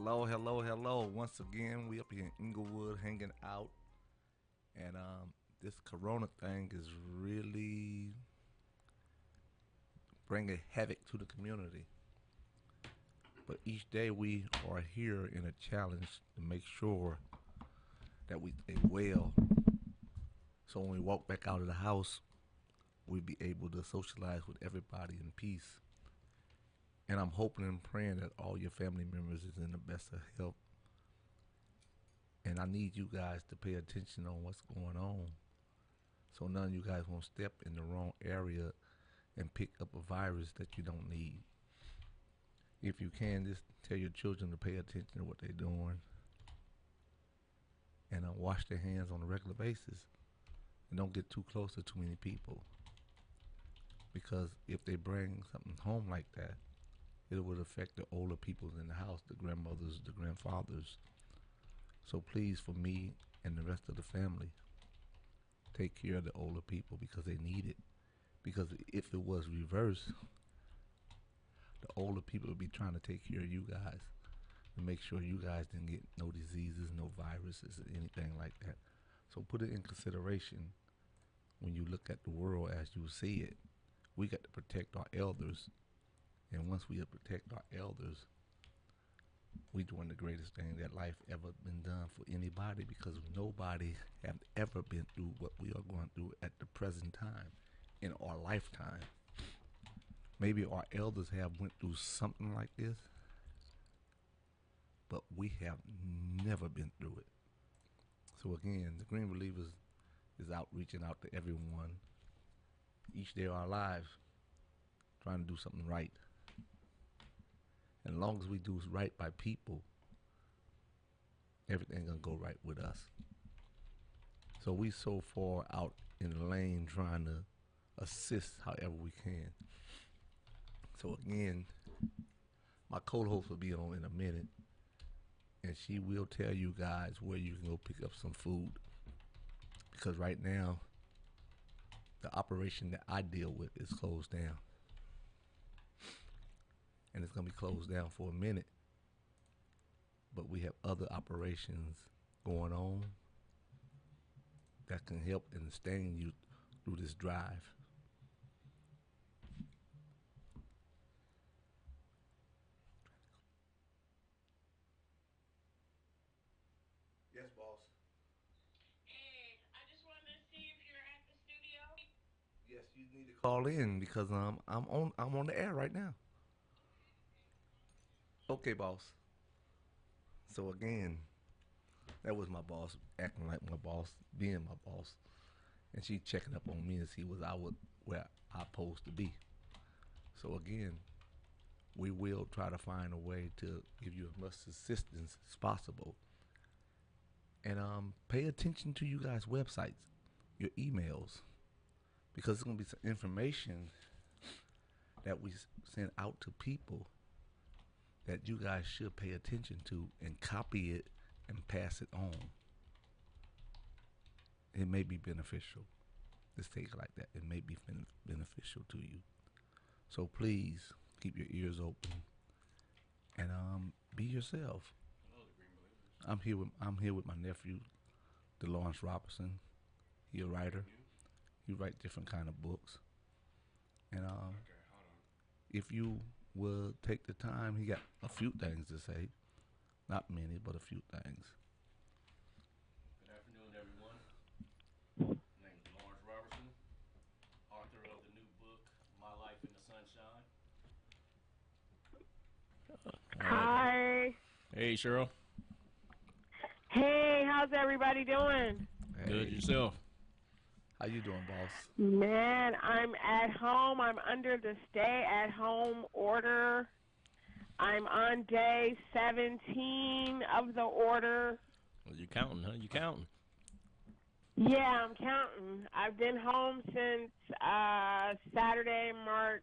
Hello, hello, hello. Once again, we up here in Inglewood hanging out, and this Corona thing is really bringing havoc to the community. But each day we are here in a challenge to make sure that we stay well. So when we walk back out of the house, we be able to socialize with everybody in peace. And I'm hoping and praying that all your family members is in the best of health. And I need you guys to pay attention on what's going on. So none of you guys won't step in the wrong area and pick up a virus that you don't need. If you can, just tell your children to pay attention to what they're doing and wash their hands on a regular basis. And don't get too close to too many people. Because if they bring something home like that, it would affect the older people in the house, the grandmothers, the grandfathers. So please, for me and the rest of the family, take care of the older people because they need it. Because if it was reversed, the older people would be trying to take care of you guys and make sure you guys didn't get no diseases, no viruses, or anything like that. So put it in consideration when you look at the world as you see it. We got to protect our elders. And once we protect our elders, we doing the greatest thing that life ever been done for anybody, because nobody have ever been through what we are going through at the present time in our lifetime. Maybe our elders have went through something like this, but we have never been through it. So again, the Green Believers is out reaching out to everyone each day of our lives, trying to do something right. And as long as we do right by people, everything gonna go right with us. So we so far out in the lane trying to assist however we can. So again, my co-host will be on in a minute, and she will tell you guys where you can go pick up some food. Because right now, the operation that I deal with is closed down. And it's going to be closed down for a minute. But we have other operations going on that can help in staying you through this drive. Yes, boss. Hey, I just wanted to see if you're at the studio. Yes, you need to call in because I'm on the air right now. Okay, boss. So again, that was my boss acting like my boss, being my boss, and she checking up on me to see was I would where I supposed to be. So again, we will try to find a way to give you as much assistance as possible, and pay attention to you guys' websites, your emails, because it's gonna be some information that we send out to people that you guys should pay attention to and copy it and pass it on. It may be beneficial. Let's take it like that. It may be beneficial to you. So please keep your ears open and be yourself. I'm here with my nephew, DeLawrence Robertson. He a writer. He write different kind of books. And if you will take the time, he got a few things to say. Not many, but a few things. Good afternoon, everyone. My name is Lawrence Robertson, author of the new book, My Life in the Sunshine. All right. Hi. Hey, Cheryl. Hey, how's everybody doing? Good Hey, yourself. how you doing, boss? Man, I'm at home. I'm under the stay at home order. I'm on day 17 of the order. Well, you counting, huh? You counting? Yeah, I'm counting. I've been home since Saturday, March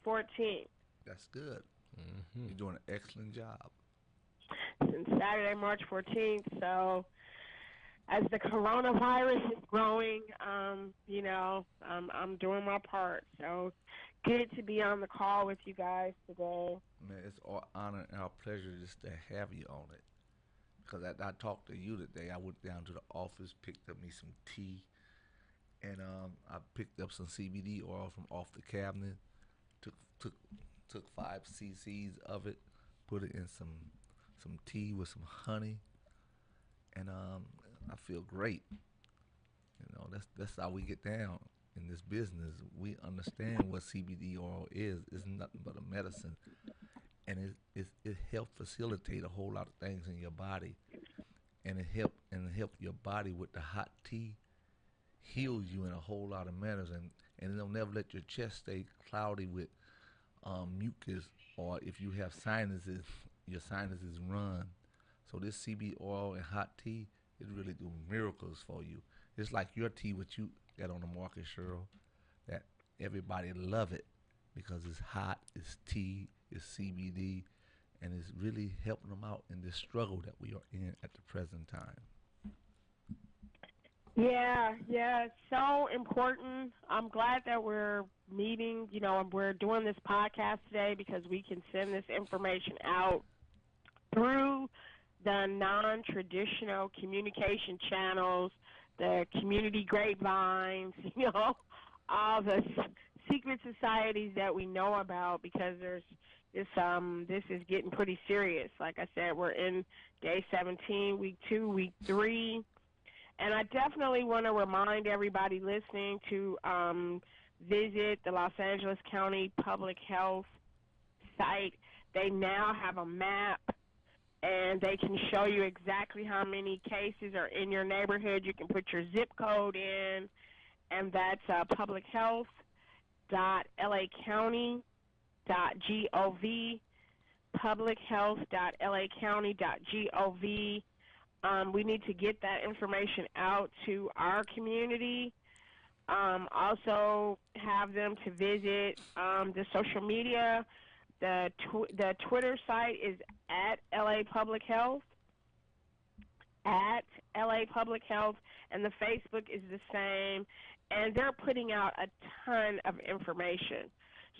14th. That's good. Mm-hmm. You're doing an excellent job. Since Saturday, March 14th. So as the coronavirus is growing, I'm doing my part. So good to be on the call with you guys today. Man, it's our honor and our pleasure just to have you on it. Because I talked to you today. I went down to the office, picked up me some tea, and I picked up some CBD oil from off the cabinet. Took took took 5 cc's of it, put it in some tea with some honey, and I feel great. That's how we get down in this business. We understand what CBD oil is. It's nothing but a medicine, and it helps facilitate a whole lot of things in your body, and it help your body with the hot tea heals you in a whole lot of manners, and it'll never let your chest stay cloudy with mucus, or if you have sinuses, your sinuses run. So this CB oil and hot tea, it really do miracles for you. It's like your tea, what you got on the market, Cheryl, that everybody love it because it's hot, it's tea, it's CBD, and it's really helping them out in this struggle that we are in at the present time. Yeah, yeah, it's so important. I'm glad that we're meeting, and we're doing this podcast today because we can send this information out through the non-traditional communication channels, the community grapevines, all the secret societies that we know about because this is getting pretty serious. Like I said, we're in day 17, week 2, week 3. And I definitely want to remind everybody listening to visit the Los Angeles County Public Health site. They now have a map, and they can show you exactly how many cases are in your neighborhood. You can put your zip code in, and that's publichealth.lacounty.gov, publichealth.lacounty.gov. We need to get that information out to our community. Also, have them to visit the social media. The Twitter site is at LA Public Health, at LA Public Health, and the Facebook is the same. And they're putting out a ton of information.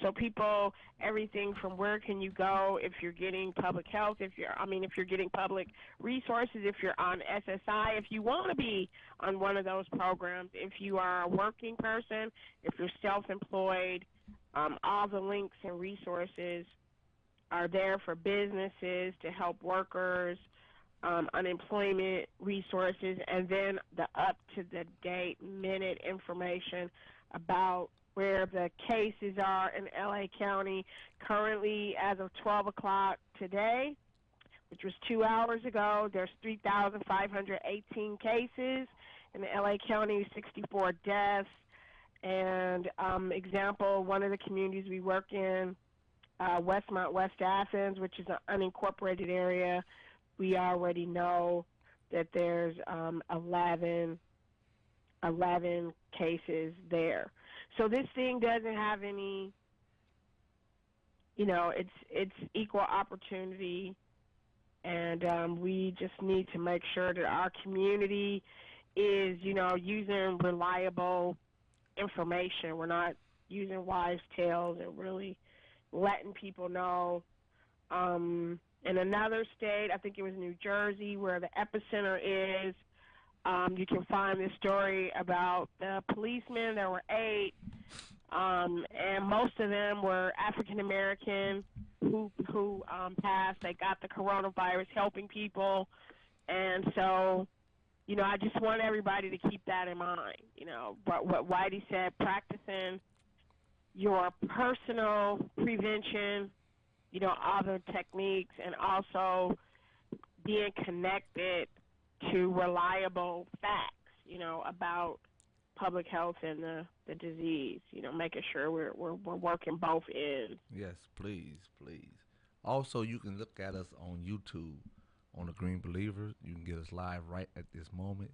So people, everything from where can you go if you're getting public health, if you're getting public resources, if you're on SSI, if you want to be on one of those programs, if you are a working person, if you're self-employed, all the links and resources are there for businesses to help workers, unemployment resources, and then the up-to-the-date minute information about where the cases are in LA County. Currently, as of 12 o'clock today, which was 2 hours ago, there's 3,518 cases in LA County, 64 deaths. And example, one of the communities we work in, Westmont, West Athens, which is an unincorporated area, we already know that there's 11 cases there. So this thing doesn't have any, it's equal opportunity, and we just need to make sure that our community is, using reliable information. We're not using wives' tales and really letting people know. In another state, I think it was New Jersey, where the epicenter is, you can find this story about the policemen. There were 8, and most of them were African American who passed. They got the coronavirus, helping people, and so I just want everybody to keep that in mind. What Whitey said, practicing your personal prevention, other techniques, and also being connected to reliable facts, about public health and the disease, making sure we're working both ends. Yes, please, please. Also, you can look at us on YouTube on the Green Believer. You can get us live right at this moment.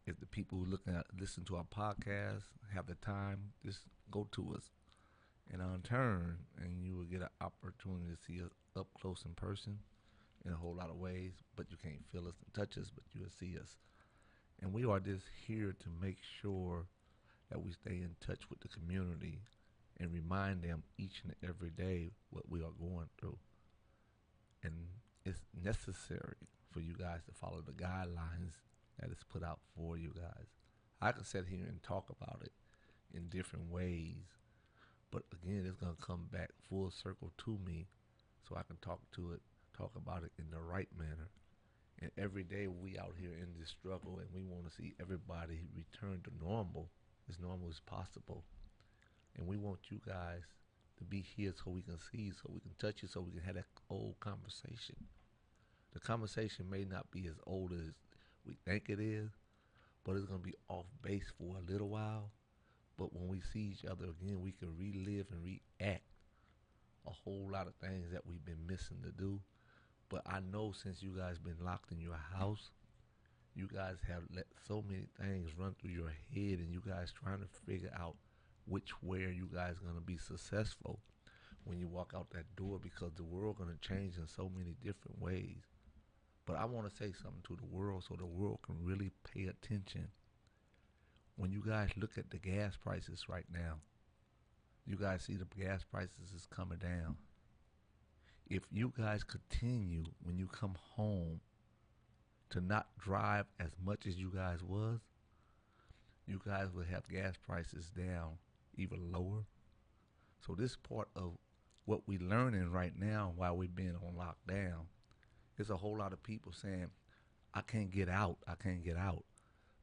If the people who listen to our podcast have the time, just go to us and on turn, and you will get an opportunity to see us up close in person in a whole lot of ways. But you can't feel us and touch us, but you will see us. And we are just here to make sure that we stay in touch with the community and remind them each and every day what we are going through. And it's necessary for you guys to follow the guidelines that is put out for you guys. I can sit here and talk about it in different ways, but again, it's gonna come back full circle to me, so I can talk about it in the right manner. And every day we out here in this struggle, and we want to see everybody return to normal as possible. And we want you guys to be here so we can see, so we can touch you, so we can have that old conversation. The conversation may not be as old as we think it is, but it's gonna be off base for a little while. But when we see each other again, we can relive and react a whole lot of things that we've been missing to do. But I know since you guys been locked in your house, you guys have let so many things run through your head, and you guys trying to figure out which way are you guys gonna be successful when you walk out that door, because the world gonna change in so many different ways. But I want to say something to the world so the world can really pay attention. When you guys look at the gas prices right now, you guys see the gas prices is coming down. If you guys continue when you come home to not drive as much as you guys was, you guys will have gas prices down even lower. So this part of what we learning right now while we being on lockdown, there's a whole lot of people saying, I can't get out, I can't get out.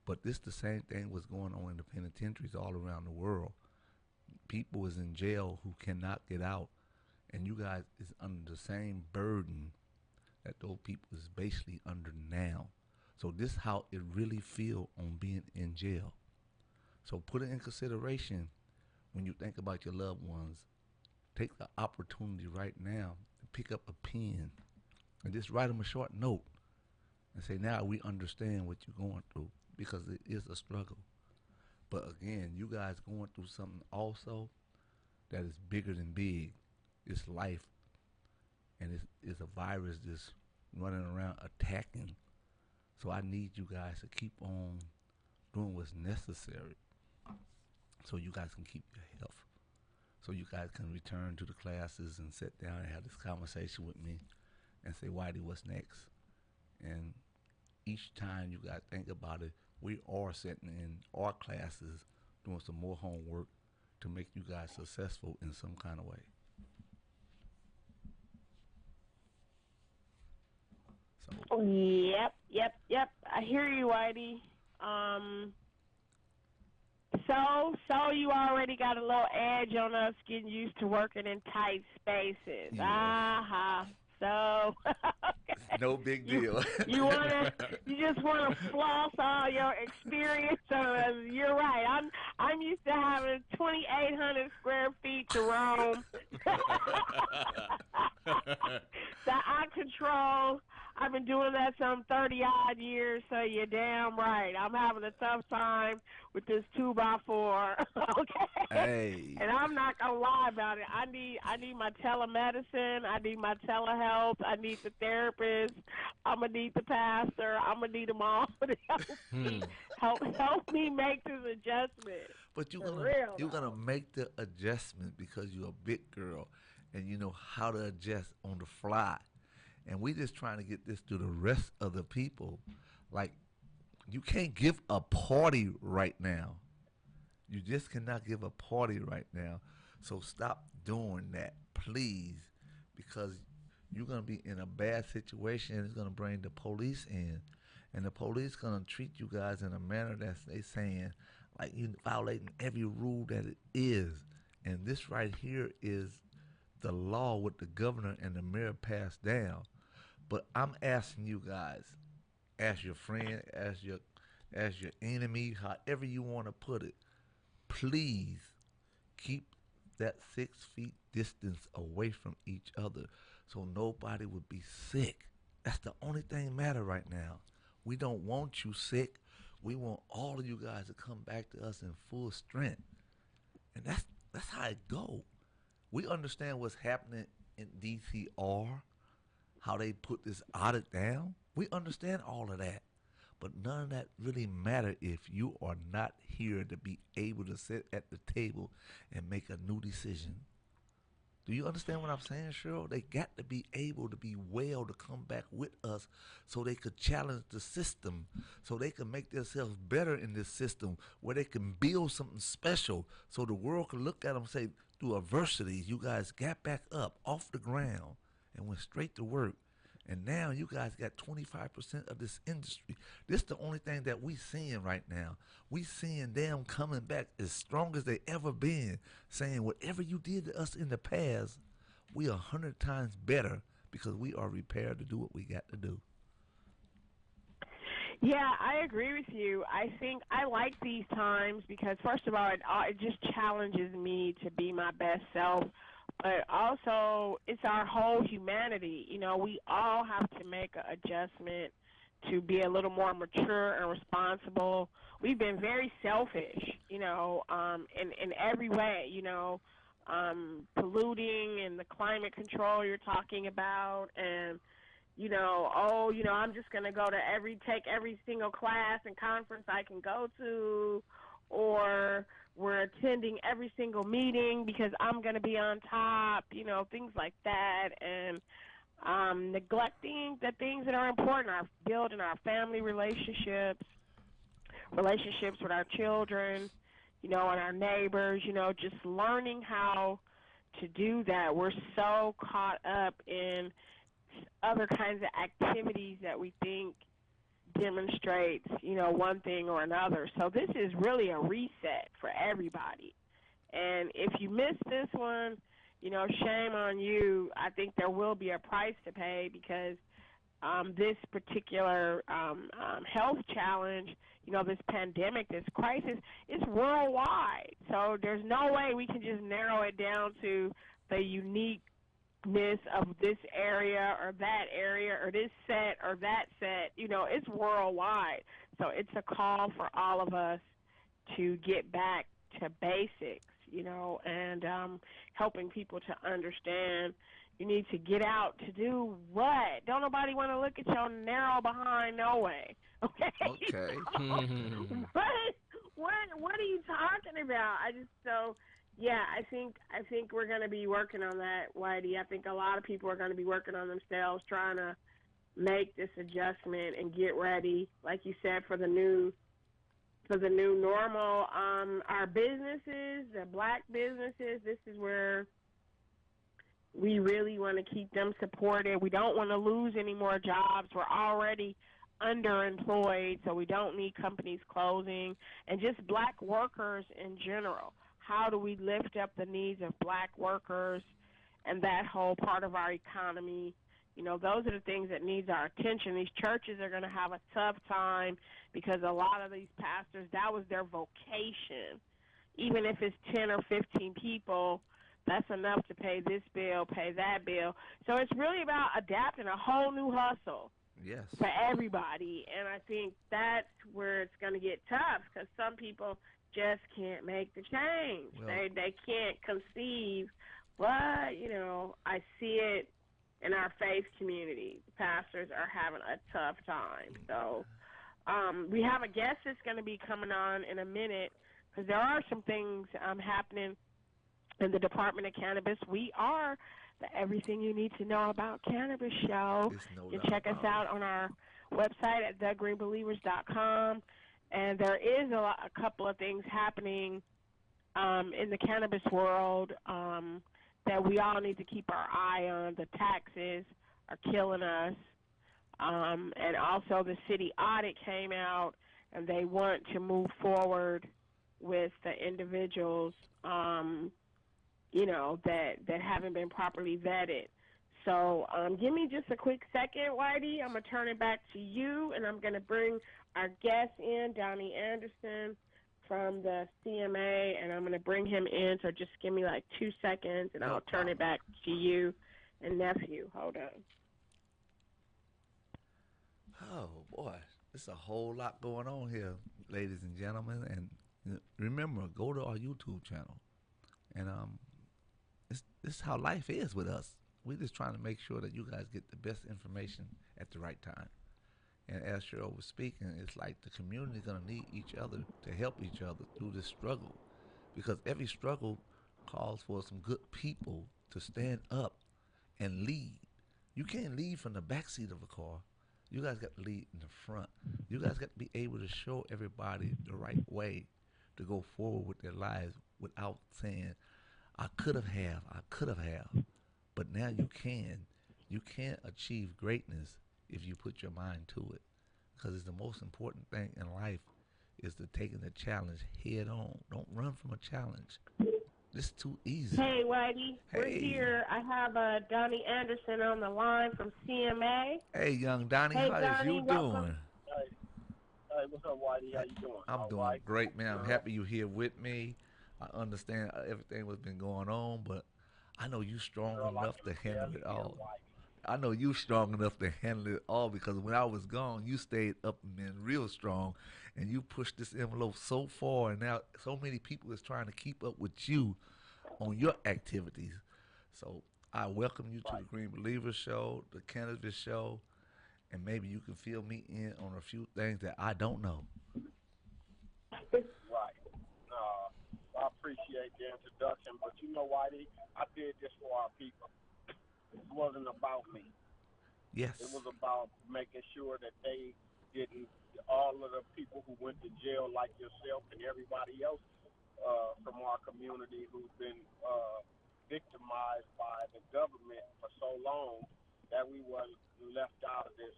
But this the same thing was going on in the penitentiaries all around the world. People is in jail who cannot get out, and you guys is under the same burden that those people is basically under now. So this how it really feel on being in jail. So put it in consideration when you think about your loved ones. Take the opportunity right now to pick up a pen and just write them a short note and say, now we understand what you're going through, because it is a struggle. But again, you guys going through something also that is bigger than big. It's life, and it's a virus just running around attacking. So I need you guys to keep on doing what's necessary so you guys can keep your health. So you guys can return to the classes and sit down and have this conversation with me and say, Whitey, what's next? And each time you guys think about it, we are sitting in our classes doing some more homework to make you guys successful in some kind of way. So Yep. I hear you, Whitey. So you already got a little edge on us getting used to working in tight spaces. Yeah. So No big deal. you just wanna floss all your experience on us. You're right. I'm used to having 2,800 square feet to roam that I control. I've been doing that some 30 odd years, so you're damn right. I'm having a tough time with this 2x4. Okay. Hey. And I'm not gonna lie about it. I need my telemedicine. I need my telehealth. I need the therapist. I'm gonna need the pastor. I'm gonna need them all to help me make this adjustment. But you're gonna make the adjustment because you're a big girl and you know how to adjust on the fly. And we just trying to get this to the rest of the people. Like, you can't give a party right now. You just cannot give a party right now. So stop doing that, please, because you're going to be in a bad situation, and it's going to bring the police in. And the police going to treat you guys in a manner that they saying, like, you violating every rule that it is. And this right here is the law what the governor and the mayor passed down. But I'm asking you guys, as your friend, as your enemy, however you want to put it, please keep that 6 feet distance away from each other so nobody would be sick. That's the only thing matter right now. We don't want you sick. We want all of you guys to come back to us in full strength. And that's how it go. We understand what's happening in DCR, how they put this audit down. We understand all of that. But none of that really matter if you are not here to be able to sit at the table and make a new decision. Do you understand what I'm saying, Cheryl? They got to be able to be well to come back with us so they could challenge the system, so they can make themselves better in this system, where they can build something special so the world can look at them and say, through adversity, you guys got back up off the ground and went straight to work. And now you guys got 25% of this industry. This is the only thing that we seeing right now. We seeing them coming back as strong as they ever been, saying whatever you did to us in the past, we are 100 times better because we are prepared to do what we got to do. Yeah, I agree with you. I think I like these times because, first of all, it just challenges me to be my best self. But also, it's our whole humanity. You know, we all have to make an adjustment to be a little more mature and responsible. We've been very selfish, in every way, polluting and the climate control you're talking about, and I'm just going to take every single class and conference I can go to, or we're attending every single meeting because I'm going to be on top, things like that, and neglecting the things that are important, building our family relationships with our children, and our neighbors, just learning how to do that. We're so caught up in other kinds of activities that we think demonstrates, one thing or another. So this is really a reset for everybody. And if you miss this one, shame on you. I think there will be a price to pay because this particular health challenge, this pandemic, this crisis, is worldwide. So there's no way we can just narrow it down to the uniqueness of this area or that area or this set or that set. It's worldwide. So it's a call for all of us to get back to basics, and helping people to understand you need to get out to do what? Don't nobody want to look at your narrow behind, no way. Okay? Okay. What are you talking about? I think we're going to be working on that, Whitey. I think a lot of people are going to be working on themselves, trying to make this adjustment and get ready, like you said, for the new normal. Our businesses, the black businesses, this is where we really want to keep them supported. We don't want to lose any more jobs. We're already underemployed, so we don't need companies closing. And just black workers in general. How do we lift up the needs of black workers and that whole part of our economy? Those are the things that needs our attention. These churches are going to have a tough time because a lot of these pastors, that was their vocation. Even if it's 10 or 15 people, that's enough to pay this bill, pay that bill. So it's really about adapting a whole new hustle. Yes. For everybody. And I think that's where it's going to get tough because some people just can't make the change. Well, they can't conceive. But, I see it in our faith community. Pastors are having a tough time. So we have a guest that's going to be coming on in a minute because there are some things happening in the Department of Cannabis. We are the Everything You Need to Know About Cannabis show. You can check us out on our website at thegreenbelievers.com. And there is a couple of things happening in the cannabis world that we all need to keep our eye on. The taxes are killing us. And also the city audit came out, and they want to move forward with the individuals that haven't been properly vetted. So give me just a quick second, Whitey. I'm going to turn it back to you, and I'm going to bring our guest in, Donnie Anderson from the CMA, and I'm going to bring him in. So just give me like 2 seconds, and I'll turn it back to you and nephew. Hold on. Oh, boy. There's a whole lot going on here, ladies and gentlemen. And remember, go to our YouTube channel. And this is how life is with us. We're just trying to make sure that you guys get the best information at the right time. And as Cheryl was speaking, it's like the community is gonna need each other to help each other through this struggle, because every struggle calls for some good people to stand up and lead. You can't lead from the backseat of a car. You guys got to lead in the front. You guys got to be able to show everybody the right way to go forward with their lives without saying, I could have. But now you can. You can achieve greatness if you put your mind to it. Because it's the most important thing in life is to taking the challenge head on. Don't run from a challenge. It's too easy. Hey, Whitey, we're Hey, here. I have Donnie Anderson on the line from CMA. hey, young Donnie, Hey, how is you Donnie, welcome. doing? Hey, hey, what's up, Whitey? How Hey, you doing? I'm All doing right, great, man. I'm girl. happy you here with me. I understand everything what's been going on, but I know you strong Girl, I enough can to handle barely it hear all. Whitey. I know you strong enough to handle it all because when I was gone, you stayed up and been real strong, and you pushed this envelope so far, and now so many people is trying to keep up with you on your activities. So I welcome you to the Right, Green Believer Show, the Cannabis Show, and maybe you can fill me in on a few things that I don't know. right. I appreciate the introduction, but you know, Whitey, I did this for our people. It wasn't about me. It Yes. was about making sure that they didn't, all of the people who went to jail, like yourself and everybody else from our community who's been victimized by the government for so long, that we were left out of this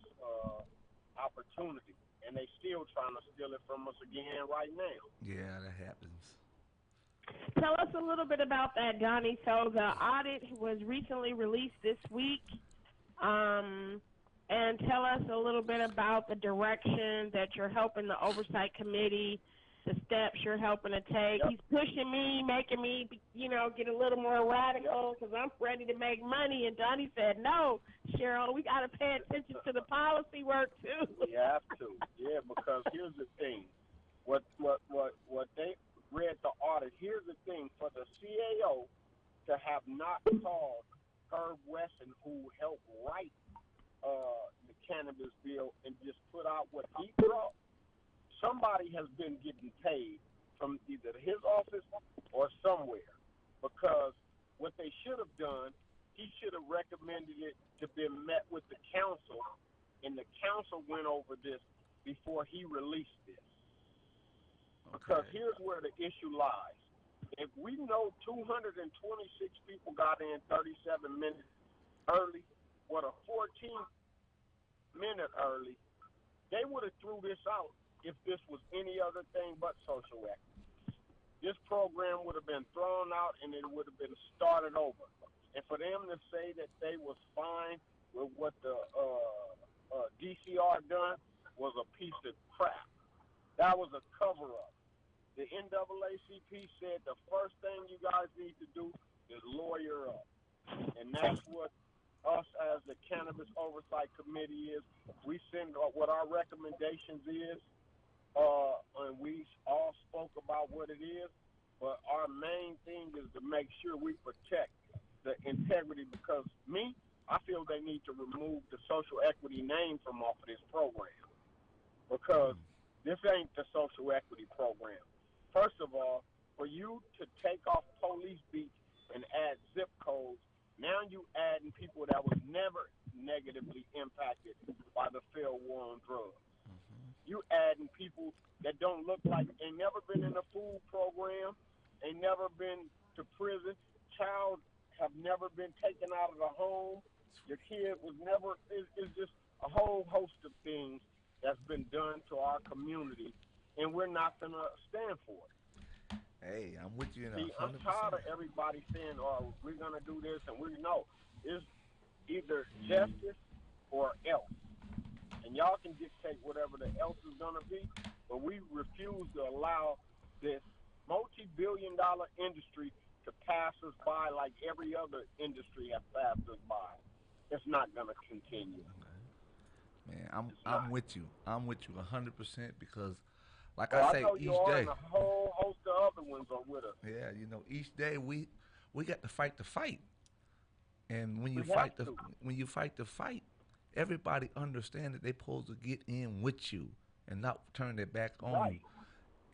opportunity. And they still trying to steal it from us again right now. Yeah, that happens. Tell us a little bit about that, Donnie. So the audit was recently released this week. Um, and tell us a little bit about the direction that you're helping the oversight committee, the steps you're helping to take. Yep, He's pushing me, making me, get a little more yep. radical because I'm ready to make money. And Donnie said, no, Cheryl, we got to pay attention to the policy work too. We have to, yeah, because here's the thing. What they read the audit, here's the thing, for the CAO to have not called Herb Wesson, who helped write the cannabis bill, and just put out what he brought, somebody has been getting paid from either his office or somewhere. Because what they should have done, he should have recommended it to be met with the council, and the council went over this before he released this. Because Okay. here's where the issue lies. If we know 226 people got in 37 minutes early, what a 14-minute early, they would have threw this out if this was any other thing but social equity. This program would have been thrown out and it would have been started over. And for them to say that they was fine with what the DCR done was a piece of crap. That was a cover-up. The NAACP said the first thing you guys need to do is lawyer up. And that's what us as the Cannabis Oversight Committee is. We send what our recommendations is, and we all spoke about what it is. But our main thing is to make sure we protect the integrity, because I feel they need to remove the social equity name from off of this program, because this ain't the social equity program. First of all, for you to take off police beats and add zip codes, now you adding people that was never negatively impacted by the failed war on drugs. You adding people that don't look like, ain't never been in a food program, ain't never been to prison, child have never been taken out of the home, your kid was never, it's just a whole host of things that's been done to our community, and we're not going to stand for it. Hey, I'm with you in a See, I'm hundred tired percent. of everybody saying, oh, we're going to do this, and we know it's either justice or else. And y'all can dictate whatever the else is going to be, but we refuse to allow this multi-billion-dollar industry to pass us by like every other industry has passed us by. It's not going to continue. Man, I'm It's I'm not. with you. I'm with you 100% because, like Oh, I I say, know you each are, day, and a whole host of other ones are with us. yeah, each day we got to fight the fight, and We have to. when you fight the fight, everybody understand that they supposed to get in with you and not turn their back on you. Right.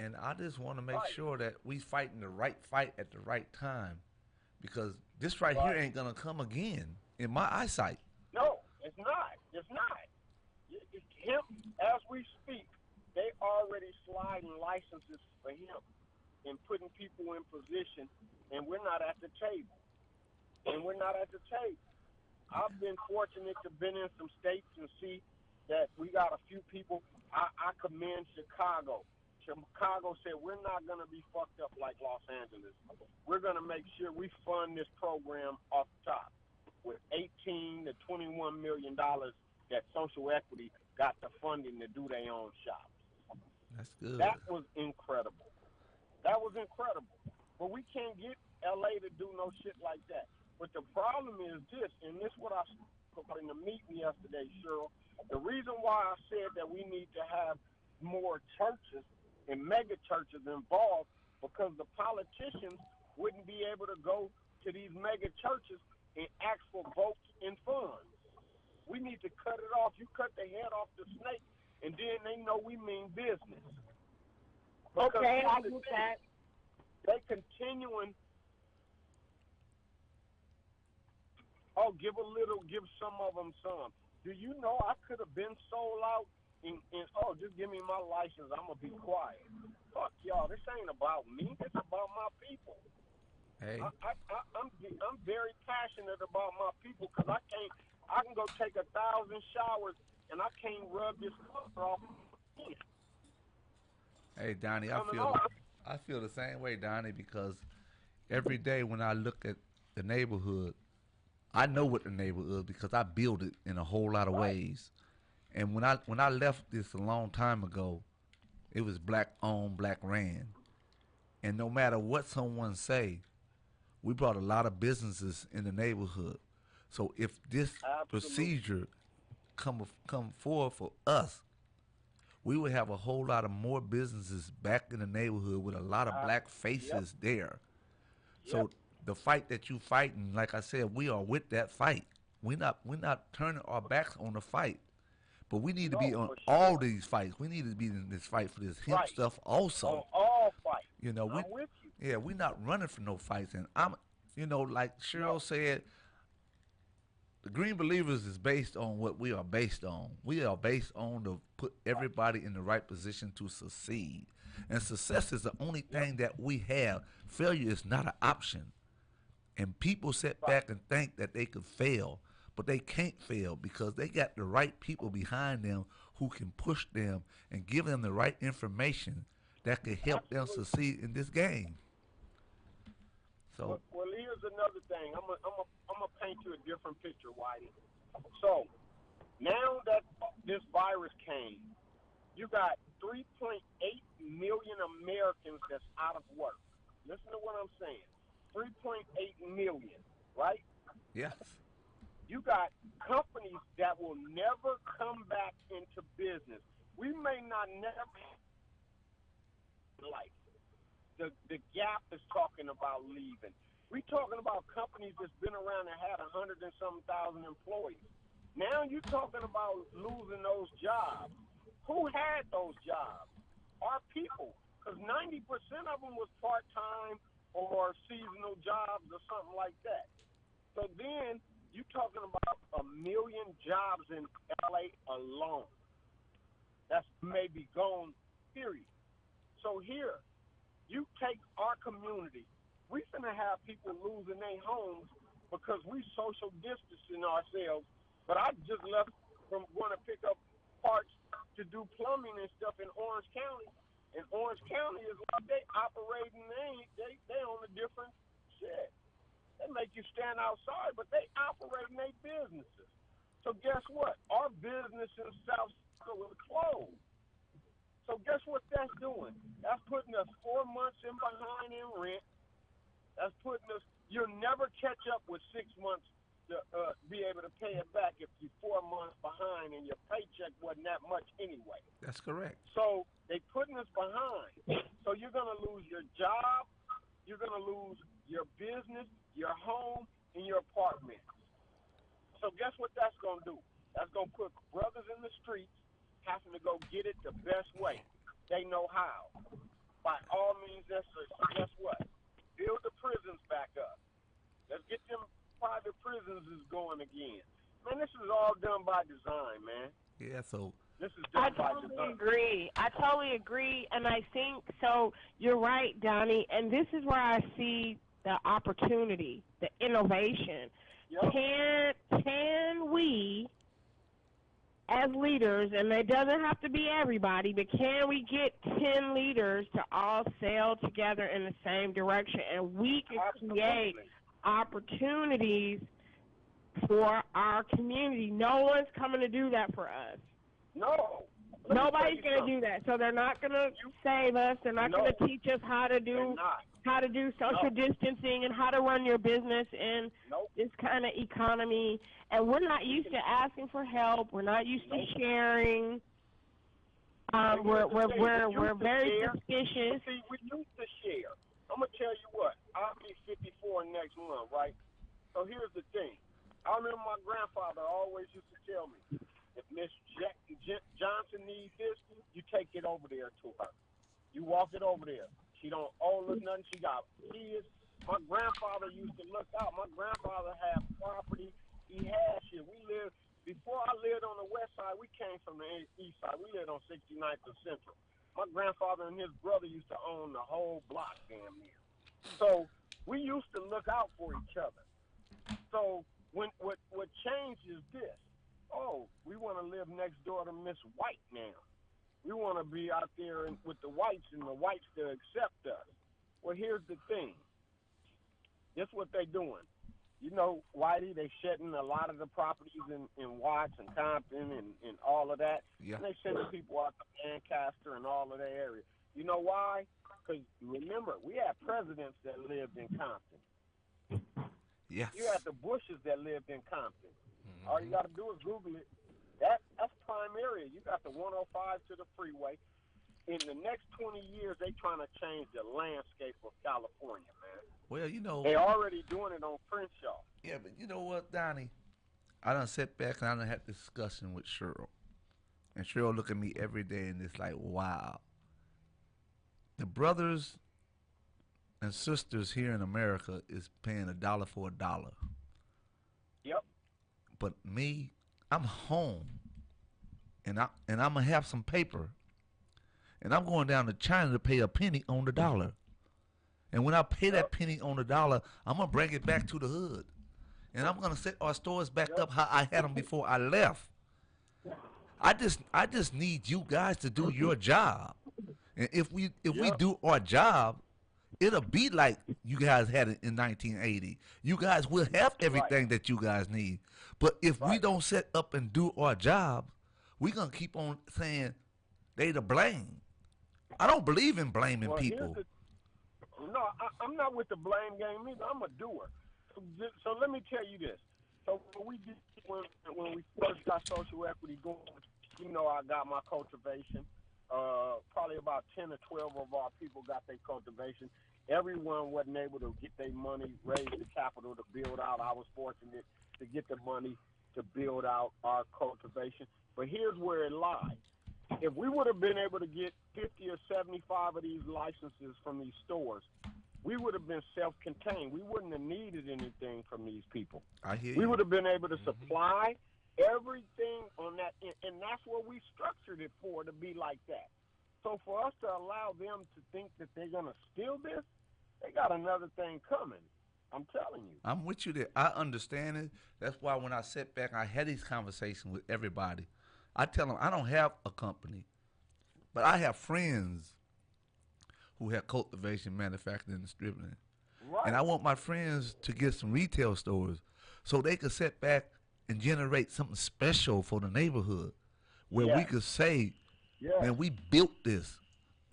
And I just want to make Right. sure that we fighting the right fight at the right time, because this right here Right. ain't gonna come again in my eyesight. No, it's not. It's not. It's him, as we speak, they already sliding licenses for him and putting people in position, and we're not at the table. And we're not at the table. I've been fortunate to been in some states and see that we got a few people. I commend Chicago. Chicago said we're not going to be fucked up like Los Angeles. We're going to make sure we fund this program off the top with 18 to 21 million dollars that social equity got the funding to do their own shops. That's good. That was incredible. That was incredible. But we can't get LA to do no shit like that. But the problem is this, and this is what I spoke about in the meeting yesterday, Cheryl. The reason why I said that we need to have more churches and mega churches involved, because the politicians wouldn't be able to go to these mega churches and ask for votes and funds. We need to cut it off. You cut the head off the snake, and then they know we mean business. Because Okay, I here's the get thing. that. They continuing. Oh, give a little, give some of them some. Do you know I could have been sold out and oh, just give me my license. I'm gonna be quiet. Fuck y'all. This ain't about me. It's about my people. Hey, I'm very passionate about my people, because I can go take 1,000 showers and I can't rub this color off. hey, Donnie, Coming off. I feel the same way, Donnie, because every day when I look at the neighborhood, I know what the neighborhood is because I build it in a whole lot of Right. ways. And when I left this a long time ago, it was black owned, black ran. And no matter what someone say, we brought a lot of businesses in the neighborhood. So if this Absolutely. procedure come forward for us, we would have a whole lot of more businesses back in the neighborhood with a lot of black faces there. So Yep. the fight that you fighting, like I said, we are with that fight. We're not turning our backs on the fight. But we need to be No, on for all sure. these fights. We need to be in this fight for this hemp Right. stuff also. On all fights. You know, I'm with you. yeah, we're not running for no fights. And like Cheryl No. said, the Green Believers is based on what we are based on. We are based on to put everybody in the right position to succeed. And success is the only thing that we have. Failure is not an option. And people sit back and think that they could fail, but they can't fail because they got the right people behind them who can push them and give them the right information that can help them succeed in this game. So, Well, here's another thing. I'm gonna paint you a different picture, Whitey. So now that this virus came, you got 3.8 million Americans that's out of work. Listen to what I'm saying. 3.8 million, right? yes. You got companies that will never come back into business. We may not never life. The Gap is talking about leaving. We talking about companies that's been around and had 100 and some thousand employees. Now you're talking about losing those jobs. Who had those jobs? Our people, because 90% of them was part-time or seasonal jobs or something like that. So then you're talking about 1 million jobs in LA alone. That's maybe gone, period. So here, you take our community, we finna have people losing their homes because we social distancing ourselves. But I just left from going to pick up parts to do plumbing and stuff in Orange County. And Orange County is like they operating, they on a different shit. They make you stand outside, but they operating their businesses. So guess what? Our business in South Central is closed. So guess what that's doing? That's putting us 4 months in behind in rent. That's putting us. You'll never catch up with 6 months to be able to pay it back if you're 4 months behind and your paycheck wasn't that much anyway. That's correct. So they putting us behind. So you're gonna lose your job, you're gonna lose your business, your home, and your apartment. So guess what that's gonna do? That's gonna put brothers in the streets having to go get it the best way. They know how. By all means necessary. So guess what? Build the prisons back up. Let's get them private prisons is going again. Man, this is all done by design, man. Yeah, so This is I done by totally design. agree. I totally agree, and I think so. You're right, Donnie, and this is where I see the opportunity, the innovation. Yep. Can we, as leaders, and it doesn't have to be everybody, but can we get 10 leaders to all sail together in the same direction, and we can create Absolutely. opportunities for our community? No one's coming to do that for us. No. Let me Nobody's tell you going to do that. So they're not going to save us. They're not No. going to teach us how to They're do not. social No. distancing and how to run your business in Nope. this kind of economy. And we're not used to asking for help. We're not used to sharing. We're very suspicious. See, we used to share. I'm gonna tell you what. I'll be 54 next month, right? So here's the thing. I remember my grandfather always used to tell me, if Miss Johnson needs this, you take it over there to her. You walk it over there. She don't owe us nothing. She got kids. My grandfather used to look out. My grandfather had property. He had shit. Before I lived on the west side, we came from the east side. We lived on 69th and Central. My grandfather and his brother used to own the whole block damn near. So we used to look out for each other. So what changed is this. Oh, we want to live next door to Miss White now. We want to be out there with the whites and the whites to accept us. Well, here's the thing. This what they doing. You know, Whitey, they shedding a lot of the properties in Watts and Compton and all of that. yeah. And they sending people out to Lancaster and all of that area. You know why? Because remember, we had presidents that lived in Compton. Yes. You had the Bushes that lived in Compton. All you got to do is Google it. That's prime area. You got the 105 to the freeway. In the next 20 years, they trying to change the landscape of California, man. Well, you know. They already doing it on Crenshaw. Yeah, but you know what, Donnie? I done sat back and I done had a discussion with Cheryl. And Cheryl look at me every day and it's like, wow. The brothers and sisters here in America is paying $1 for $1. Yep. But me, I'm home. And I'm gonna have some paper. And I'm going down to China to pay a penny on the dollar. And when I pay that penny on the dollar, I'm gonna bring it back to the hood. And I'm gonna set our stores back up how I had them before I left. I just need you guys to do your job. And if we do our job, it'll be like you guys had it in 1980. You guys will have everything that you guys need. But if we don't set up and do our job, we're gonna keep on saying they to blame. I don't believe in blaming people. No, I'm not with the blame game either. I'm a doer. So let me tell you this. So when we first got social equity going, you know, I got my cultivation. Probably about 10 or 12 of our people got their cultivation. Everyone wasn't able to get their money, raise the capital to build out. I was fortunate to get the money to build out our cultivation. But here's where it lies. If we would have been able to get 50 or 75 of these licenses from these stores, we would have been self-contained. We wouldn't have needed anything from these people. I hear We you. would have been able to supply everything on that, and that's what we structured it for, to be like that. So for us to allow them to think that they're going to steal this, they got another thing coming. I'm telling you. I'm with you there. I understand it. That's why when I sit back, I had these conversations with everybody. I tell them I don't have a company, but I have friends who have cultivation, manufacturing, and distributing. Right. And I want my friends to get some retail stores so they could sit back and generate something special for the neighborhood where we could say, man, we built this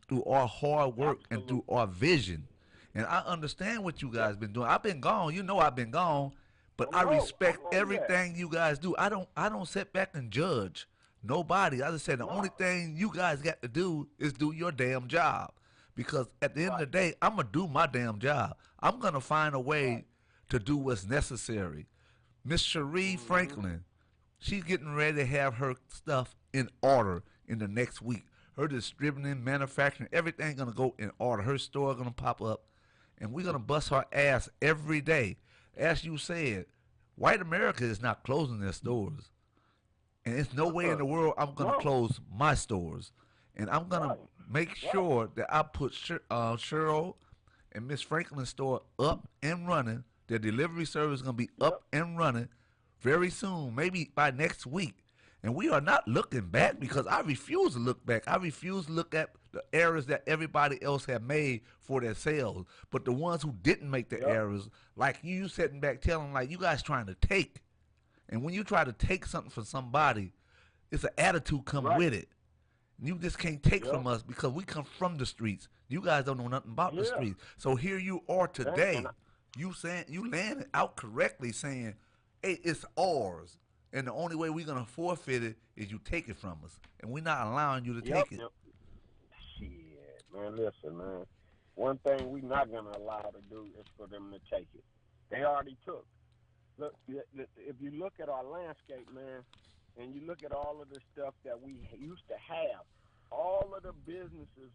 through our hard work and through our vision. And I understand what you guys been doing. I've been gone. You know I've been gone. But I respect everything you guys do. I don't sit back and judge nobody. I just said the only thing you guys got to do is do your damn job. Because at the end of the day, I'm going to do my damn job. I'm going to find a way to do what's necessary. Miss Cherie Franklin, She's getting ready to have her stuff in order in the next week. Her distributing, manufacturing, everything gonna go in order. Her store gonna pop up, and we're gonna bust her ass every day. As you said, white America is not closing their stores, and there's no way in the world I'm gonna No. close my stores, and I'm gonna Right. make sure that I put Cheryl and Miss Franklin's store up and running. Their delivery service is gonna be up and running very soon, maybe by next week. And we are not looking back because I refuse to look back. I refuse to look at the errors that everybody else had made for their sales. But the ones who didn't make the errors, like you sitting back telling like you guys trying to take. And when you try to take something from somebody, it's an attitude come with it. You just can't take from us because we come from the streets. You guys don't know nothing about the streets. So here you are today. You laying it out correctly saying, hey, it's ours. And the only way we're going to forfeit it is you take it from us. And we're not allowing you to take it. Shit, man, listen, man. One thing we're not going to allow to do is for them to take it. They already took. Look, if you look at our landscape, man, and you look at all of the stuff that we used to have, all of the businesses,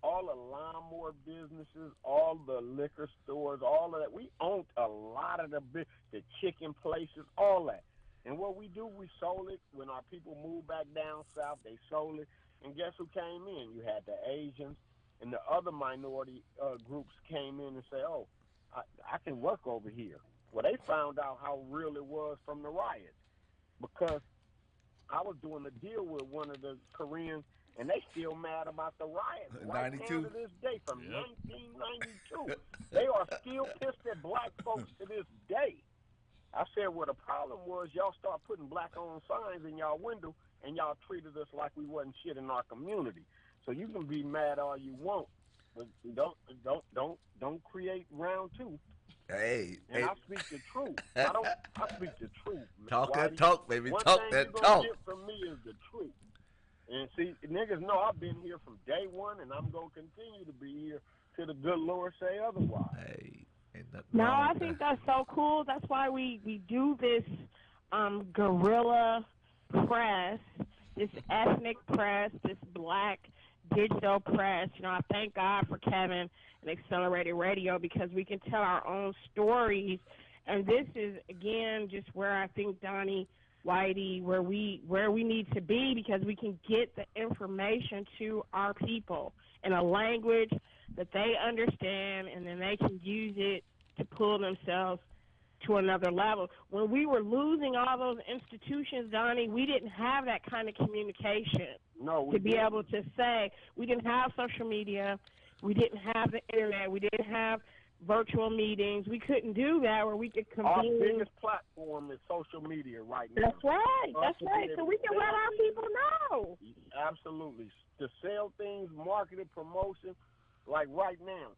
all the lawnmower businesses, all the liquor stores, all of that, we owned a lot of the chicken places, all that. And what we do, we sold it. When our people moved back down south, they sold it. And guess who came in? You had the Asians and the other minority groups came in and said, oh, I can work over here. Well, they found out how real it was from the riots because I was doing a deal with one of the Koreans, and they still mad about the riots right now to this day from 1992. They are still pissed at black folks to this day. I said, well, the problem was y'all start putting black-owned signs in y'all window, and y'all treated us like we wasn't shit in our community. So you can be mad all you want, but don't create round two. Hey, and I speak the truth. I speak the truth. Talk Whitey. that talk, baby. One Talk thing that you gonna talk. get from me is the truth. And see, niggas know I've been here from day one, and I'm gonna continue to be here till the good Lord say otherwise. Hey, ain't nothing No, wrong I with think that. that's so cool. That's why we do this guerrilla press, this ethnic press, this black digital press. You know, I thank God for Kevin and Accelerated Radio because we can tell our own stories. And this is, again, just where I think, Donnie, Whitey, where we need to be because we can get the information to our people in a language that they understand, and then they can use it to pull themselves to another level. When we were losing all those institutions, Donnie, we didn't have that kind of communication to be able to say. We didn't have social media. We didn't have the internet. We didn't have virtual meetings. We couldn't do that where we could convene. Our biggest platform is social media right now. That's right. That's right. So we can let our people know. Absolutely. To sell things, marketing, promotion, like right now.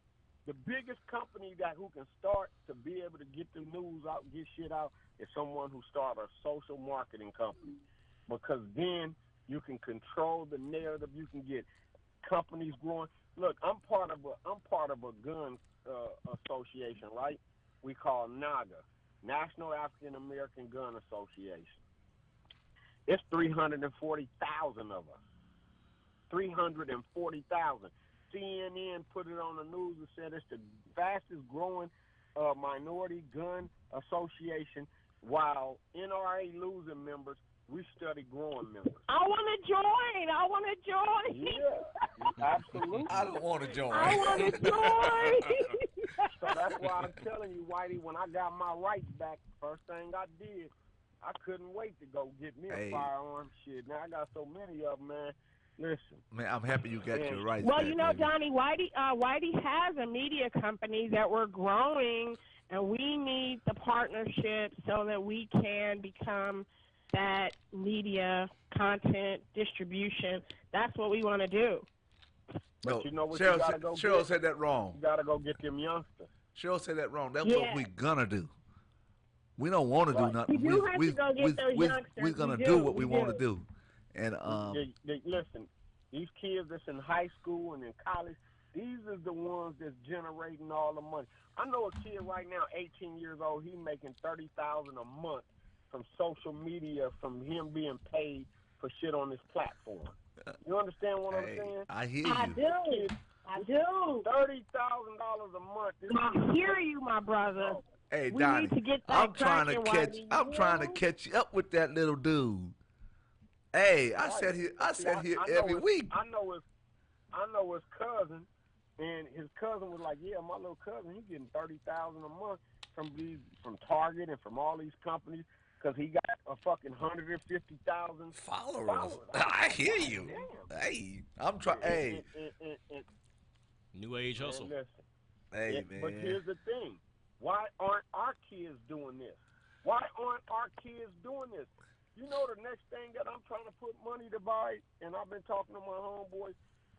The biggest company who can start to be able to get the news out, get shit out, is someone who started a social marketing company. Because then you can control the narrative. You can get companies growing. Look, I'm part of a gun association, right? We call NAGA, National African American Gun Association. It's 340,000 of us. 340,000. CNN put it on the news and said it's the fastest growing minority gun association, while NRA losing members, we study growing members. I want to join. Yeah, absolutely. I don't want to join. I want to join. So that's why I'm telling you, Whitey, when I got my rights back, first thing I did, I couldn't wait to go get me a firearm. Shit, now I got so many of them, man. Listen. Man, I'm happy you got your rights well, back, you know, baby. Donnie, Whitey has a media company that we're growing, and we need the partnership so that we can become that media content distribution. That's what we want to do. No, but you know what Cheryl, you gotta go Cheryl get? said that wrong. You gotta go get them youngsters. Cheryl said that wrong. That's what we're gonna do. We don't want to do nothing. You do have to go get those youngsters. We're gonna do what we want to do. And listen, these kids that's in high school and in college, these are the ones that's generating all the money. I know a kid right now, 18 years old, he making $30,000 a month from social media, from him being paid for shit on this platform. You understand what I'm saying? I hear I you. do. I do. $30,000 a month. I hear you, my brother. Hey, We Donnie, need to get that I'm trying to cracking, catch. Whitey, I'm you trying to know? catch you up with that little dude. Hey, I Right. sat here. I See, sat here I know every his- week. I know his cousin, and his cousin was like, "Yeah, my little cousin, he's getting $30,000 a month from Target and from all these companies because he got a fucking 150,000 Followers. I hear you. Damn. Hey, I'm trying. Hey, And New age man, hustle. listen, hey, but man. here's the thing: why aren't our kids doing this? Why aren't our kids doing this? You know, the next thing that I'm trying to put money to buy, and I've been talking to my homeboys,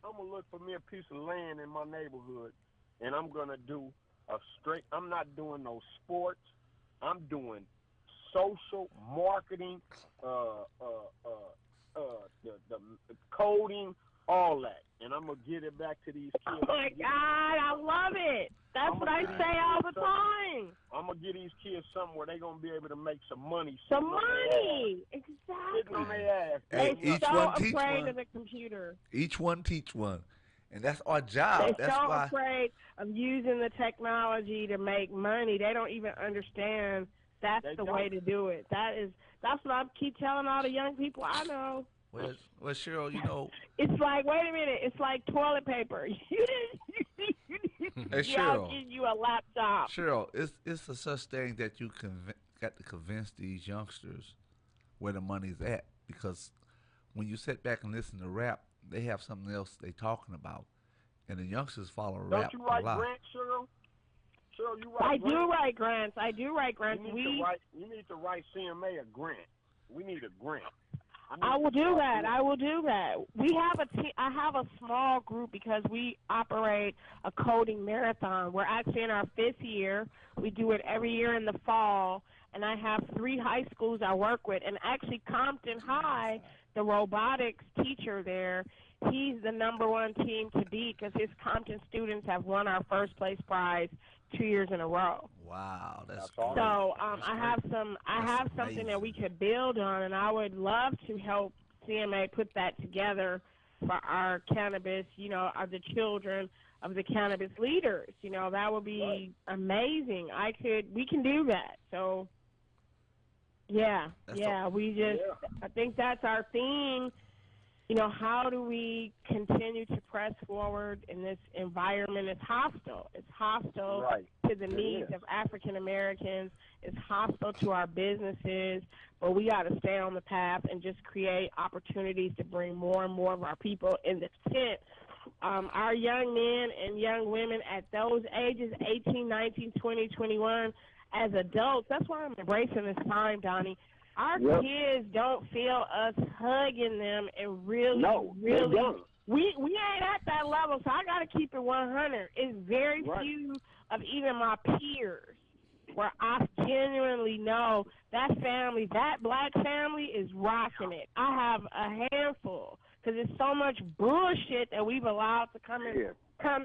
I'm going to look for me a piece of land in my neighborhood, and I'm going to do I'm not doing no sports. I'm doing social marketing, the coding, all that. And I'm going to get it back to these kids. Oh, my God. I love it. That's what I say all the time. I'm going to get these kids somewhere they're going to be able to make some money. Some money. Sitting on Exactly. their ass. Hey, They're each so one teach afraid one. of the computer. Each one teach one, and that's our job. They're That's so why. afraid of using the technology to make money. They don't even understand that's They the don't. way to do it. That's what I keep telling all the young people I know. Well, Cheryl, you know. It's like, wait a minute, it's like toilet paper. You didn't Hey, y'all Cheryl. give you a laptop. Cheryl, it's a such thing that you got to convince these youngsters where the money's at, because when you sit back and listen to rap, they have something else they talking about, and the youngsters follow Don't rap you a write lot. grants, Cheryl? Cheryl, you I write grants? do write grants. I do write grants. You need to write CMA a grant. We need a grant. I will do that. I will do that. We have I have a small group because we operate a coding marathon. We're actually in our 5th year. We do it every year in the fall, and I have 3 high schools I work with. And actually, Compton High, the robotics teacher there, he's the #1 team to beat because his Compton students have won our first place prize 2 years in a row. Wow, that's awesome. great. So That's I great. have something that we could build on, and I would love to help CMA put that together for our cannabis, the children of the cannabis leaders. That would be amazing. We can do that. So yeah, I think that's our theme. How do we continue to press forward in this environment? It's hostile. It's hostile Right. to the needs of African Americans. It's hostile to our businesses. But we got to stay on the path and just create opportunities to bring more and more of our people in the tent. Our young men and young women at those ages, 18, 19, 20, 21, as adults, that's why I'm embracing this time, Donnie. Our kids don't feel us hugging them and really, we ain't at that level, so I got to keep it 100. It's very few of even my peers where I genuinely know that family, that black family is rocking it. I have a handful because there's so much bullshit that we've allowed to come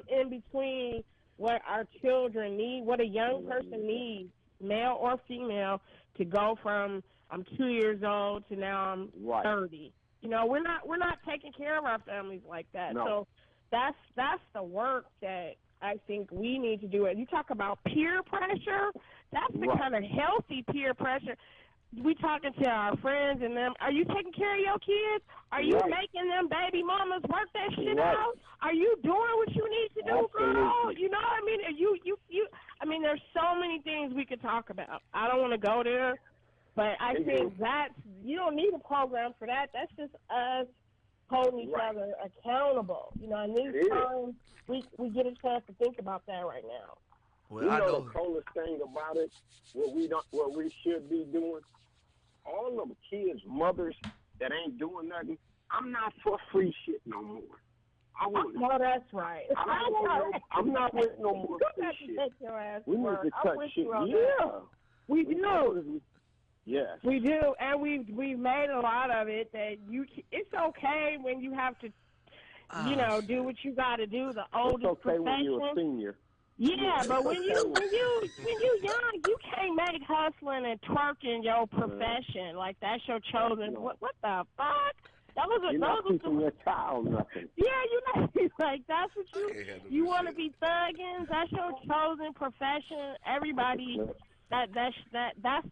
in between what our children need, what a young person needs, male or female, to go from I'm 2 years old to now I'm 30. We're not taking care of our families like that. No. So that's the work that I think we need to do. And you talk about peer pressure. That's the kind of healthy peer pressure. We talking to our friends and them. Are you taking care of your kids? Are you making them baby mamas work that shit out? Are you doing what you need to do, girl? You know what I mean? I mean, there's so many things we could talk about. I don't want to go there. But I think you don't need a program for that. That's just us holding each other accountable. In these times, we get a chance to think about that right now. Well, you know the coolest thing about it, what we should be doing, all them kids' mothers that ain't doing nothing, I'm not for free shit no more. No, that's right. I'm not with no more free shit. We need to cut shit. Yeah. We do. Yes. We do, and we've made a lot of it that it's okay when you have to, do what you got to do. The oldest it's okay profession. when you're a senior. Yeah, but when you young, you can't make hustling and twerking your profession. Like that's your chosen. No. What the fuck? That was You're not teaching your child nothing. Yeah, you know, like that's what I can't handle you this want to shit. be thugging. That's your chosen profession. Everybody, that's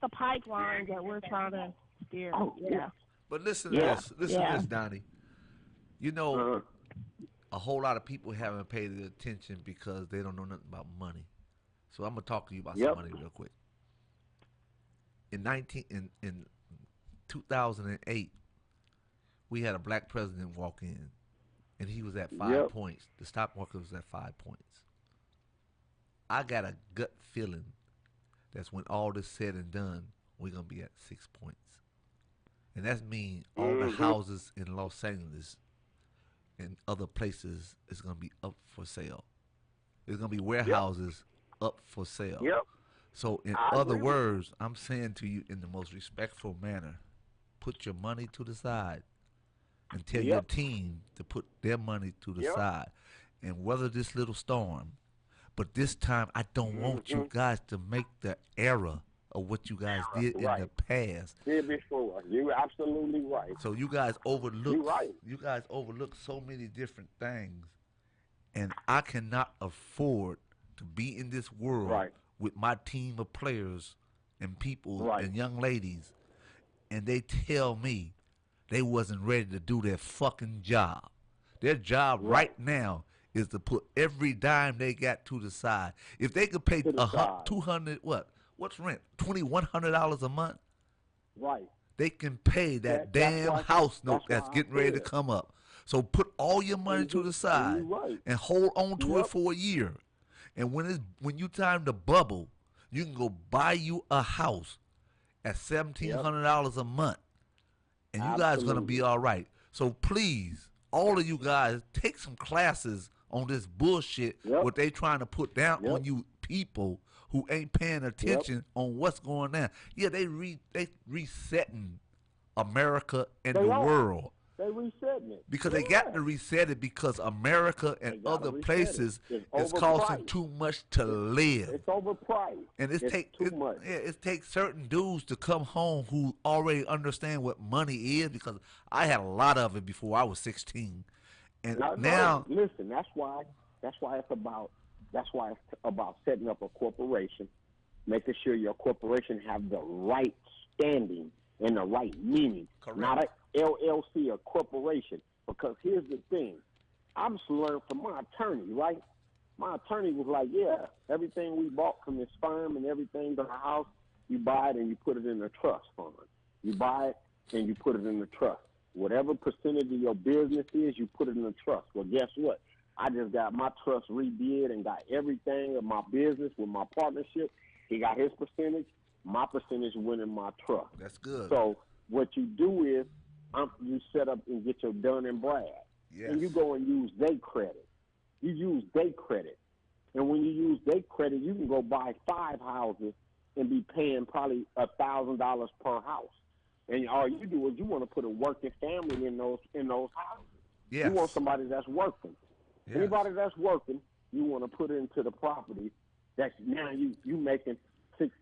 the pipeline that we're trying to steer. Oh, Yeah. But listen to Yeah. this. Listen Yeah. to this, Donnie. You know, Uh-huh. a whole lot of people haven't paid attention because they don't know nothing about money. So I'm gonna talk to you about Yep. some money real quick. In 2008, we had a black president walk in, and he was at 5 Yep. points. The stock market was at 5 points. I got a gut feeling that's when all this said and done, we're gonna be at 6 points, and that means all the houses in Los Angeles and other places is gonna be up for sale. There's gonna be warehouses up for sale. Yep. So, in I other agree with words, I'm saying to you in the most respectful manner, put your money to the side and tell your Yep. team to put their money to the Yep. side and weather this little storm. But this time, I don't want you guys to make the error of what you guys did in the Right. past. Did before. You're absolutely right. So you guys overlook. You're right. You guys overlook so many different things, and I cannot afford to be in this world Right. with my team of players and people Right. and young ladies, and they tell me they wasn't ready to do their fucking job. Their job right now is to put every dime they got to the side. If they could pay To the side. 200, what's rent? $2,100 a month. Right. They can pay that That's damn why- house note that's why that's I getting ready to said. come up. So put all your money to the side You're right. and hold on to it Yep. for a year. And when you time to bubble, you can go buy you a house at $1,700 a month, and you guys gonna be Absolutely. all right. So please, all of you guys, take some classes on this bullshit. Yep. What they trying to put down Yep. on you people who ain't paying attention on what's going on. Yeah, they resetting America and They the are. world. They resetting it. Because they got to reset it because America They and gotta other reset places it. is It's costing overpriced. too much to live. It's overpriced. And it's too much. Yeah, it takes certain dudes to come home who already understand what money is because I had a lot of it before I was 16. And No, now, listen, that's why it's about setting up a corporation, making sure your corporation have the right standing and the right meaning. Correct. Not a LLC, a corporation. Because here's the thing. I just learned from my attorney, right? My attorney was like, yeah, everything we bought from this firm and everything to the house, you buy it and you put it in a trust fund. You buy it and you put it in the trust. Whatever percentage of your business is, you put it in the trust. Well, guess what? I just got my trust redid and got everything of my business with my partnership. He got his percentage. My percentage went in my trust. that's good. So what you do is you set up and get your Dun and Brad. Yes. And you go and use their credit. You use their credit. And when you use their credit, you can go buy 5 houses and be paying probably $1,000 per house. And all you do is you want to put a working family in those houses. Yes. You want somebody that's working. Yes. Anybody that's working, you want to put into the property. That's now you making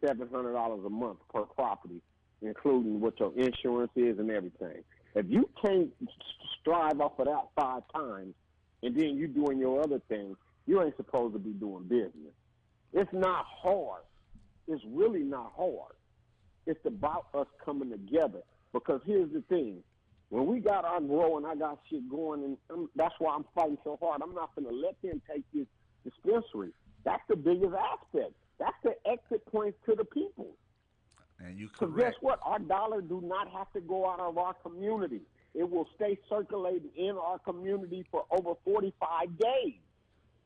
$600-700 a month per property, including what your insurance is and everything. If you can't strive off of that 5 times, and then you doing your other things, you ain't supposed to be doing business. It's not hard. It's really not hard. It's about us coming together. Because here's the thing. When we got our grow and I got shit going, and that's why I'm fighting so hard, I'm not going to let them take this dispensary. That's the biggest aspect. That's the exit point to the people. And you Because correct. guess what? Our dollar do not have to go out of our community. It will stay circulating in our community for over 45 days.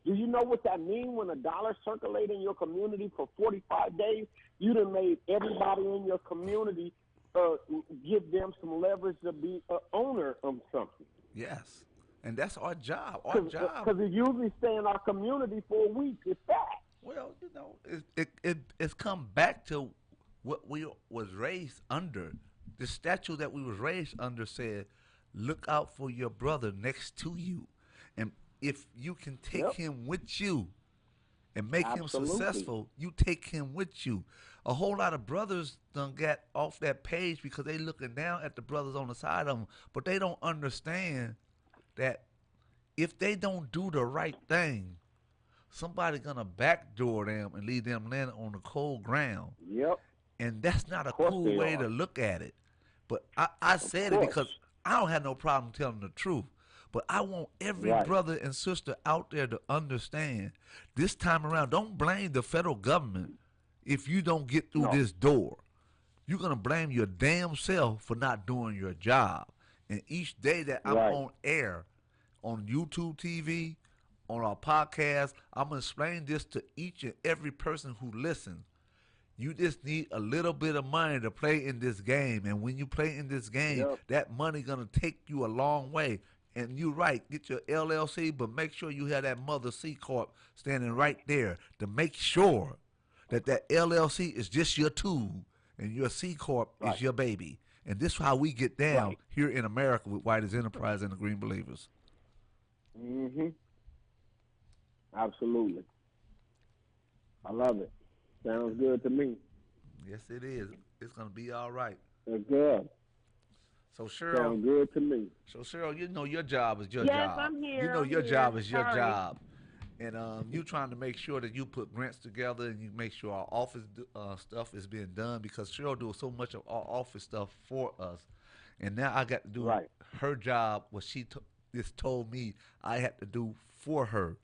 Do you know what that means when a dollar circulates in your community for 45 days? You done made everybody in your community give them some leverage to be an owner of something. Yes. And that's our job. Our job. Because it usually stay in our community for a week, if that. Well, you know, it's come back to what we was raised under. The statute that we was raised under said, look out for your brother next to you. And if you can take Yep. him with you and make him Absolutely. successful, you take him with you. A whole lot of brothers done got off that page because they looking down at the brothers on the side of them, but they don't understand that if they don't do the right thing, somebody gonna backdoor them and leave them landing on the cold ground. Yep. And that's not a Of course cool they way are. to look at it. But I said it course. because I don't have no problem telling the truth. But I want every Right. brother and sister out there to understand this time around, don't blame the federal government if you don't get through No. this door. You're going to blame your damn self for not doing your job. And each day that I'm Right. on air, on YouTube TV, on our podcast, I'm going to explain this to each and every person who listens. You just need a little bit of money to play in this game. And when you play in this game, Yep. that money going to take you a long way. And you're right, get your LLC, but make sure you have that Mother C Corp standing right there to make sure that that LLC is just your tool and your C Corp Right. is your baby. And this is how we get down Right. here in America with White as Enterprise and the Green Believers. Mm-hmm. Absolutely. I love it. Sounds good to me. Yes, it is. It's going to be all right. It's good. So, Cheryl, Sounds good to me. you know your job is your Yes, job. I'm here, You know I'm your here. job is your Sorry. job. And you trying to make sure that you put grants together and you make sure our office stuff is being done because Cheryl does so much of our office stuff for us. And now I got to do Right. her job, what she just told me I had to do for her.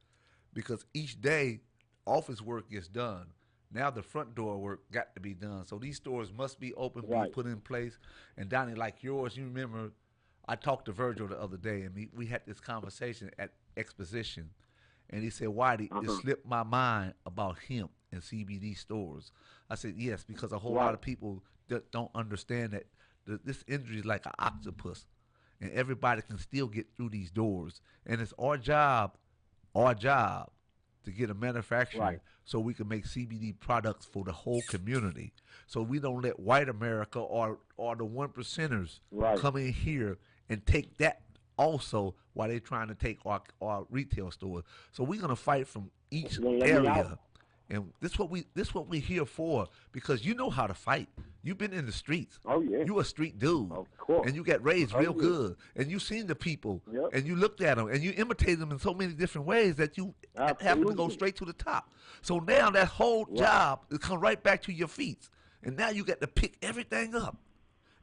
Because each day, office work gets done. Now the front door work got to be done. So these stores must be open, be Right. put in place. And Donnie, like yours, you remember, I talked to Virgil the other day, and we had this conversation at Exposition. And he said, Whitey, it slipped my mind about hemp and CBD stores. I said, yes, because a whole lot of people that don't understand that this industry is like an octopus. And everybody can still get through these doors. And it's our job to get a manufacturer Right. so we can make CBD products for the whole community. So we don't let white America or the 1%ers Right. come in here and take that also while they're trying to take our retail stores. So we're gonna fight from each Well, let me area. out. And this what we're here for, because you know how to fight. You've been in the streets. Oh, yeah. You a street dude. Of course. And you got raised Oh, real yeah. good. And you seen the people. Yep. And you looked at them. And you imitated them in so many different ways that you happen to go Absolutely. straight to the top. So now that whole job is come right back to your feet. And now you got to pick everything up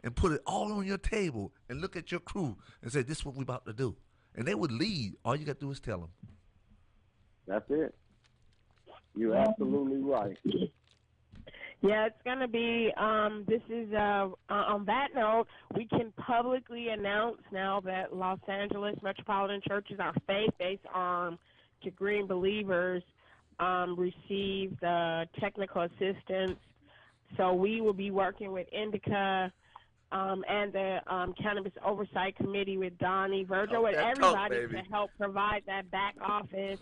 and put it all on your table and look at your crew and say, this is what we about to do. And they would lead. All you got to do is tell them. That's it. You're absolutely right. Yeah, it's going to be, this is, on that note, we can publicly announce now that Los Angeles Metropolitan Church is our faith-based arm to Green Believers, received technical assistance. So we will be working with Indica and the Cannabis Oversight Committee with Donnie, Virgil, with that talk, everybody baby. to help provide that back office.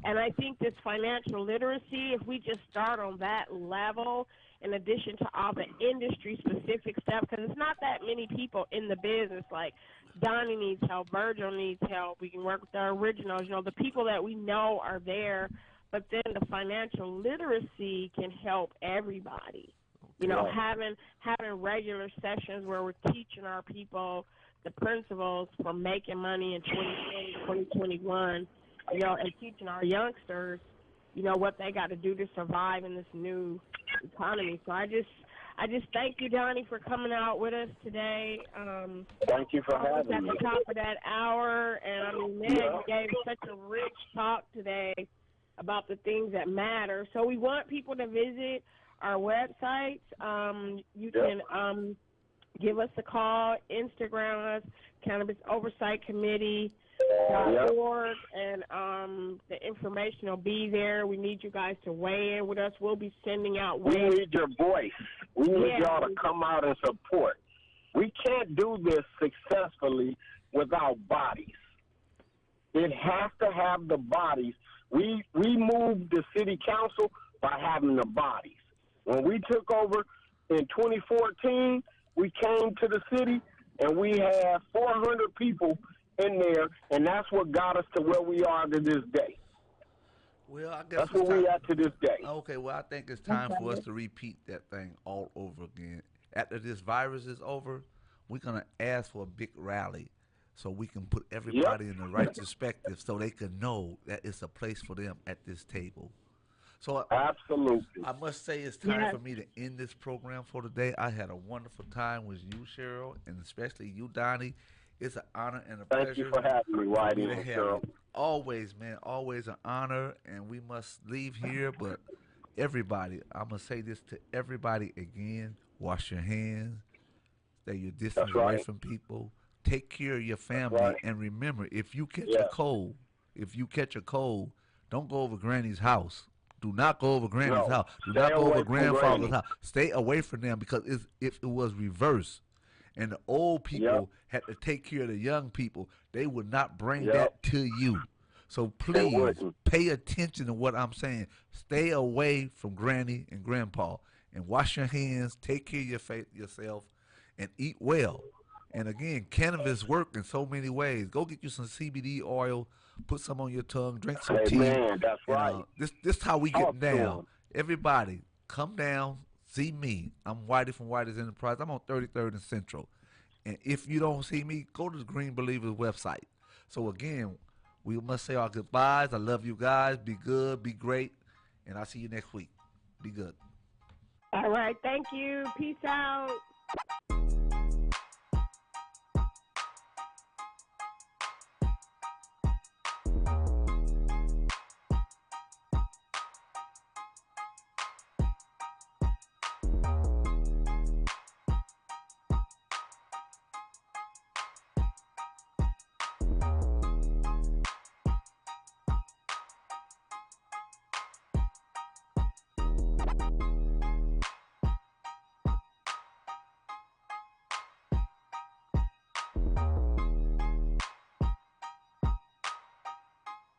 And I think this financial literacy, if we just start on that level, in addition to all the industry-specific stuff, because it's not that many people in the business. Like Donnie needs help, Virgil needs help. We can work with our originals, the people that we know are there. But then the financial literacy can help everybody. Having regular sessions where we're teaching our people the principles for making money in 2020, 2021, and teaching our youngsters, what they got to do to survive in this new economy. So I just thank you, Donnie, for coming out with us today. Thank you for Almost having at me. the top of that hour, and man, you gave such a rich talk today about the things that matter. So we want people to visit our websites. You can give us a call, Instagram us, Cannabis Oversight Committee. .org, and the information will be there. We need you guys to weigh in with us. We'll be sending out We waves. need your voice. We need Yeah. y'all to come out and support. We can't do this successfully without bodies. It has to have the bodies. We moved the city council by having the bodies. When we took over in 2014, we came to the city and we had 400 people in there, and that's what got us to where we are to this day. Well, I guess That's it's where we time. at to this day. Okay, well, I think it's time for us to repeat that thing all over again. After this virus is over, we're gonna ask for a big rally, so we can put Yep. everybody in the right perspective, so they can know that it's a place for them at this table. So Absolutely. I must say it's time Yes. for me to end this program for today. I had a wonderful time with you, Cheryl, and especially you, Donnie. It's an honor and a Thank you pleasure for having me, for me Whitey to and have Cheryl. you. Always, man, always an honor, and we must leave here. But everybody, I'm gonna say this to everybody again: wash your hands, stay your distance That's away right. from people, take care of your That's family, right. and remember, if you catch a Yeah. cold, if you catch a cold, don't go over Granny's house. Do not go over Granny's No. house. Do Stay not go over away from grandfather's Granny. house. Stay away from them because if it was reversed and the old Yep. people had to take care of the young people, they would not bring Yep. that to you. So They please wouldn't. pay attention to what I'm saying. Stay away from Granny and Grandpa and wash your hands, take care of yourself, and eat well. And again, cannabis work in so many ways. Go get you some CBD oil, put some on your tongue, drink some tea. Amen. That's And right. this how we Talk get to down. 'em. Everybody, come down, see me. I'm Whitey from Whitey's Enterprise. I'm on 33rd and Central. And if you don't see me, go to the Green Believers website. So again, we must say our goodbyes. I love you guys. Be good, be great, and I'll see you next week. Be good. All right. Thank you. Peace out.